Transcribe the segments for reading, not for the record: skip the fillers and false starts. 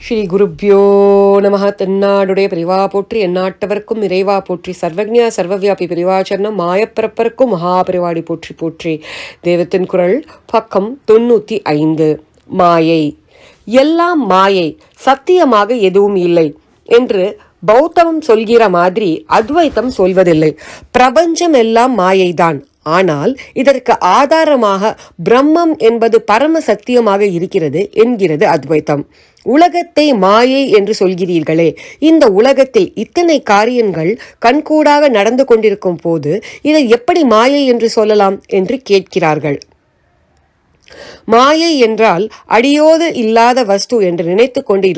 ஸ்ரீ குருப்யோ நமஹ. தென்னாடுடைய பிரிவா போற்றி, எந்நாட்டவர்க்கும் இறைவா போற்றி, சர்வஜ்ஞ சர்வவியாபி பிரிவாச்சரணம் மாயப்பிறப்பருக்கும் மகாபிரிவாடி போற்றி போற்றி. தெய்வத்தின் குரல் பக்கம் 95. மாயை. எல்லாம் மாயை, சத்தியமாக எதுவும் இல்லை என்று பௌத்தம் சொல்கிற மாதிரி அத்வைத்தம் சொல்வதில்லை. பிரபஞ்சம் எல்லாம் மாயைதான். ஆனால் இதற்கு ஆதாரமாக பிரம்மம் என்பது பரம சத்தியமாக இருக்கிறது என்கிறது அத்வைத்தம். உலகத்தை மாயை என்று சொல்கிறீர்களே, இந்த உலகத்தில் இத்தனை காரியங்கள் கண்கூடாக நடந்து கொண்டிருக்கும் போது இதை எப்படி மாயை என்று சொல்லலாம் என்று கேட்கிறார்கள். மாயை என்றால் அடியோடு இல்லாத வஸ்து என்று நினைத்து கொண்டு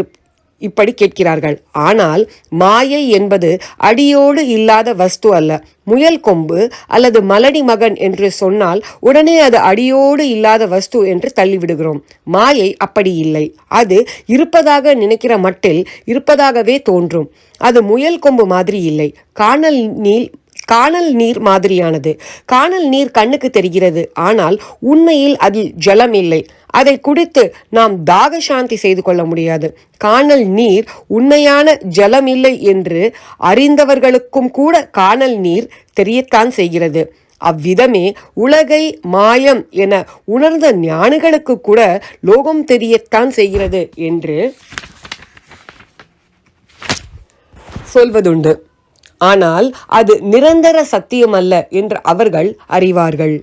இப்படி கேட்கிறார்கள். ஆனால் மாயை என்பது அடியோடு இல்லாத வஸ்து அல்ல. முயல் கொம்பு அல்லது மலடி மகன் என்று சொன்னால் உடனே அது அடியோடு இல்லாத வஸ்து என்று தள்ளிவிடுகிறோம். மாயை அப்படி இல்லை. அது இருப்பதாக நினைக்கிற மட்டில் இருப்பதாகவே தோன்றும். அது முயல் கொம்பு மாதிரி இல்லை. காணல் நீர் மாதிரியானது. காணல் நீர் கண்ணுக்கு தெரிகிறது, ஆனால் உண்மையில் அதில் ஜலம் இல்லை. அதை குடித்து நாம் தாக சாந்தி செய்து கொள்ள முடியாது. காணல் நீர் உண்மையான ஜலம் இல்லை என்று அறிந்தவர்களுக்கும் கூட காணல் நீர் தெரியத்தான் செய்கிறது. அவ்விதமே உலகை மாயம் என உணர்ந்த ஞானிகளுக்கு கூட லோகம் தெரியத்தான் செய்கிறது என்று சொல்வதுண்டு. ஆனால் அது நிரந்தர சத்தியம் அல்ல என்று அவர்கள் அறிவார்கள்.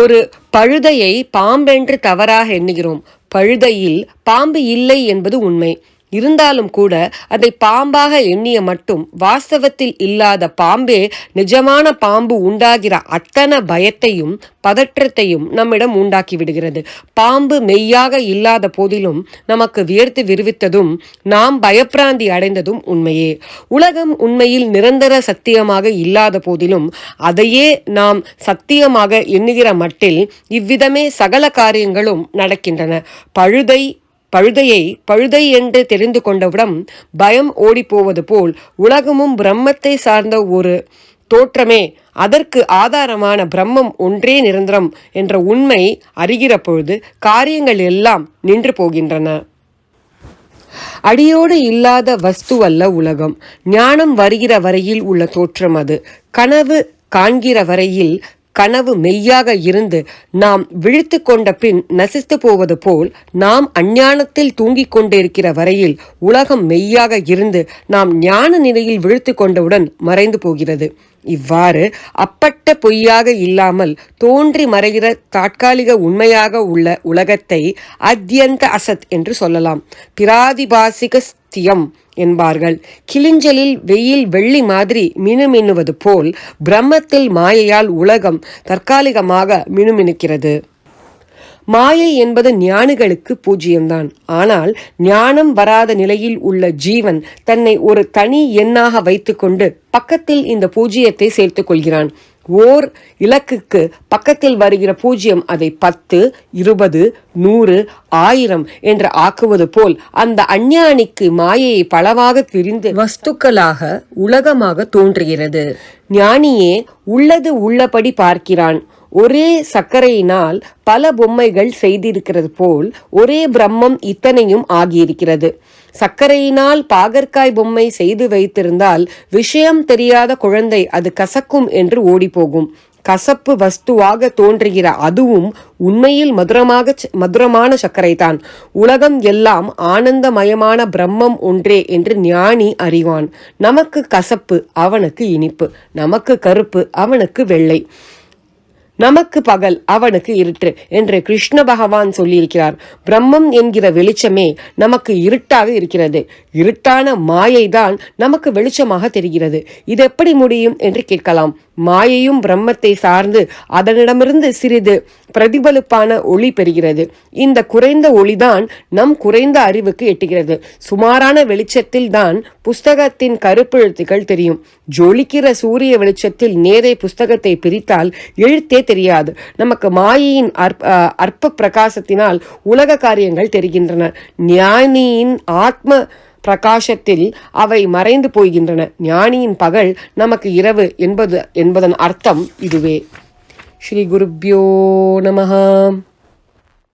ஒரு பழுதையை பாம்பென்று தவறாக எண்ணுகிறோம். பழுதையில் பாம்பு இல்லை என்பது உண்மை. இருந்தாலும் கூட அதை பாம்பாக எண்ணிய மட்டும் வாஸ்தவத்தில் இல்லாத பாம்பே நிஜமான பாம்பு உண்டாகிற அத்தனை பயத்தையும் பதற்றத்தையும் நம்மிடம் உண்டாக்கி விடுகிறது. பாம்பு மெய்யாக இல்லாத போதிலும் நமக்கு வியர்த்து விரிவித்ததும் நாம் பயப்பிராந்தி அடைந்ததும் உண்மையே. உலகம் உண்மையில் நிரந்தர சத்தியமாக இல்லாத போதிலும் அதையே நாம் சத்தியமாக எண்ணுகிற மட்டில் இவ்விதமே சகல காரியங்களும் நடக்கின்றன. பழுதை என்று தெரிந்து கொண்டவுடன் பயம் ஓடிப்போவது போல் உலகமும் பிரம்மத்தை சார்ந்த ஒரு தோற்றமே. அதற்கு ஆதாரமான பிரம்மம் ஒன்றே நிரந்தரம் என்ற உண்மை அறிகிற பொழுது காரியங்கள் எல்லாம் நின்று போகின்றன. அடியோடு இல்லாத வஸ்துவல்ல உலகம். ஞானம் வருகிற வரையில் உள்ள தோற்றம் அது. கனவு காண்கிற வரையில் கனவு மெய்யாக இருந்து நாம் விழித்து கொண்ட பின் நசித்து போவது போல் நாம் அஞ்ஞானத்தில் தூங்கிக் கொண்டிருக்கிற வரையில் உலகம் மெய்யாக இருந்து நாம் ஞான நிலையில் விழித்து கொண்டவுடன் மறைந்து போகிறது. இவ்வாறு அப்பட்ட பொய்யாக இல்லாமல் தோன்றி மறைகிற தற்காலிக உண்மையாக உள்ள உலகத்தை அத்யந்த அசத் என்று சொல்லலாம். பிராதிபாசிக ஸ்தியம் என்பார்கள். கிளிஞ்சலில் வெயில் வெள்ளி மாதிரி மினுமினுவது போல் பிரம்மத்தில் மாயையால் உலகம் தற்காலிகமாக மினுமினுக்கிறது. மாயை என்பது ஞானிகளுக்கு பூஜ்யம்தான். ஆனால் ஞானம் வராத நிலையில் உள்ள ஜீவன் தன்னை ஒரு தனி எண்ணாக வைத்துக்கொண்டு பக்கத்தில் இந்த பூஜ்யத்தை சேர்த்து கொள்கிறான். ஓர் இலக்குக்கு பக்கத்தில் வருகிற பூஜ்யம் அதை 10, 20, 100, 1000 என்று ஆக்குவது போல் அந்த அஞ்ஞானிக்கு மாயையை பலவாக பிரிந்து வஸ்துக்களாக உலகமாக தோன்றுகிறது. ஞானியே உள்ளது உள்ளபடி பார்க்கிறான். ஒரே சர்க்கரையினால் பல பொம்மைகள் செய்திருக்கிறது போல் ஒரே பிரம்மம் இத்தனையும் ஆகியிருக்கிறது. சர்க்கரையினால் பாகற்காய் பொம்மை செய்து வைத்திருந்தால் விஷயம் தெரியாத குழந்தை அது கசக்கும் என்று ஓடிப்போகும். கசப்பு வஸ்துவாக தோன்றுகிற அதுவும் உண்மையில் மதுரமான சர்க்கரைதான். உலகம் எல்லாம் ஆனந்தமயமான பிரம்மம் ஒன்றே என்று ஞானி அறிவான். நமக்கு கசப்பு, அவனுக்கு இனிப்பு. நமக்கு கருப்பு, அவனுக்கு வெள்ளை. நமக்கு பகல், அவனுக்கு இருட்டு என்று கிருஷ்ண பகவான் சொல்லியிருக்கிறார். பிரம்மம் என்கிற வெளிச்சமே நமக்கு இருட்டாக இருக்கிறது. இருட்டான மாயைதான் நமக்கு வெளிச்சமாக தெரிகிறது. இது எப்படி முடியும் என்று கேட்கலாம். மாயையும் பிரம்மத்தை சார்ந்து அதனிடமிருந்து சிறிது பிரதிபலிப்பான ஒளி பெறுகிறது. இந்த குறைந்த ஒளிதான் நம் குறைந்த அறிவுக்கு எட்டுகிறது. சுமாரான வெளிச்சத்தில் தான் புஸ்தகத்தின் கருப்பெழுத்துக்கள் தெரியும். ஜொலிக்கிற சூரிய வெளிச்சத்தில் நேரே புஸ்தகத்தை பிரித்தால் எழுத்தே தெரியாது. நமக்கு மாயையின் அற்ப பிரகாசத்தினால் உலக காரியங்கள் தெரிகின்றன. ஞானியின் ஆத்ம பிரகாசத்தில் அவை மறைந்து போகின்றன. ஞானியின் பகல் நமக்கு இரவு என்பதன் அர்த்தம் இதுவே. ஸ்ரீ குருப்யோ நமஹ.